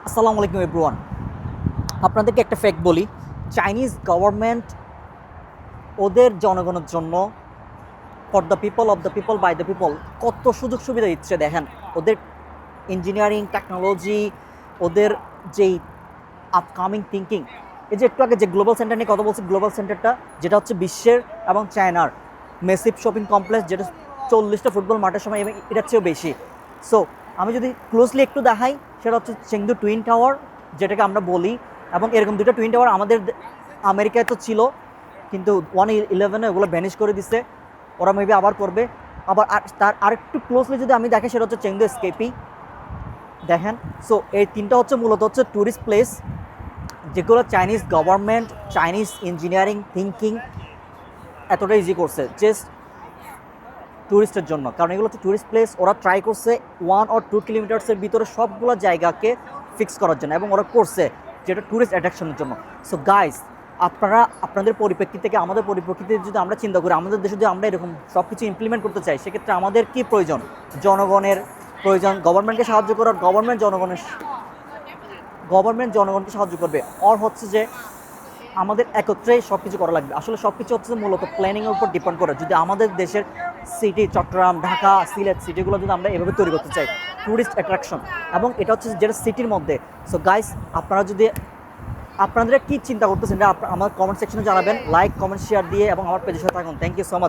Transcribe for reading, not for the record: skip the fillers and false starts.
আসসালামু আলাইকুম এভরিওয়ান। আপনাদেরকে একটা ফ্যাক্ট বলি, চাইনিজ গভর্নমেন্ট ওদের জনগণের জন্য for the people, of the people, by the people কত সুযোগ সুবিধা দিচ্ছে দেখেন। ওদের ইঞ্জিনিয়ারিং টেকনোলজি, ওদের যেই আপকামিং থিঙ্কিং, এই যে একটু আগে যে গ্লোবাল সেন্টার নিয়ে কথা বলছি, গ্লোবাল সেন্টারটা যেটা হচ্ছে বিশ্বের এবং চায়নার মেসিভ শপিং কমপ্লেক্স, যেটা 40টা ফুটবল মাঠের সময় এবং এটার চেয়েও বেশি। সো আমি যদি ক্লোজলি একটু দেখাই, সেটা হচ্ছে চেংদু টুইন টাওয়ার, যেটাকে আমরা বলি। এবং এরকম দুটো টুইন টাওয়ার আমাদের আমেরিকায় তো ছিল, কিন্তু 111 ওগুলো ভ্যানিশ করে দিচ্ছে। ওরা মেবি আবার করবে। আবার তার আরেকটু ক্লোজলি যদি আমি দেখি, সেটা হচ্ছে চেংদু স্কেপি দেখেন। সো এই তিনটা হচ্ছে মূলত হচ্ছে ট্যুরিস্ট প্লেস, যেগুলো Chinese government, Chinese engineering thinking এতটা ইজি করছে জাস্ট ট্যুরিস্টের জন্য। কারণ এগুলো হচ্ছে ট্যুরিস্ট প্লেস, ওরা ট্রাই করছে 1 or 2 কিলোমিটার্সের ভিতরে সবগুলো জায়গাকে ফিক্স করার জন্য, এবং ওরা করছে যেটা ট্যুরিস্ট অ্যাট্রাকশনের জন্য। সো গাইস, আপনারা আপনাদের পরিপ্রেক্ষিত থেকে আমাদের পরিপ্রেক্ষিতে যদি আমরা চিন্তা করি, আমাদের দেশে যদি আমরা এরকম সব কিছু ইমপ্লিমেন্ট করতে চাই, সেক্ষেত্রে আমাদের কী প্রয়োজন? জনগণের প্রয়োজন, গভর্নমেন্টকে সাহায্য করার, গভর্নমেন্ট জনগণকে সাহায্য করবে। আর হচ্ছে যে আমাদের একত্রেই সব কিছু করা লাগবে। আসলে সব কিছু হচ্ছে মূলত প্ল্যানিংয়ের উপর ডিপেন্ড করে। যদি আমাদের দেশের সিটি, চট্টগ্রাম, ঢাকা, সিলেট সিটিগুলো যদি আমরা এভাবে তৈরি করতে চাই, ট্যুরিস্ট অ্যাট্রাকশন, এবং এটা হচ্ছে যেটা সিটির মধ্যে। সো গাইস, আপনারা যদি আপনাদের কী চিন্তা করতেছেন, আমার কমেন্ট সেকশনে জানাবেন। লাইক, কমেন্ট, শেয়ার দিয়ে এবং আমার পেজের সাথে থাকুন। Thank you so much.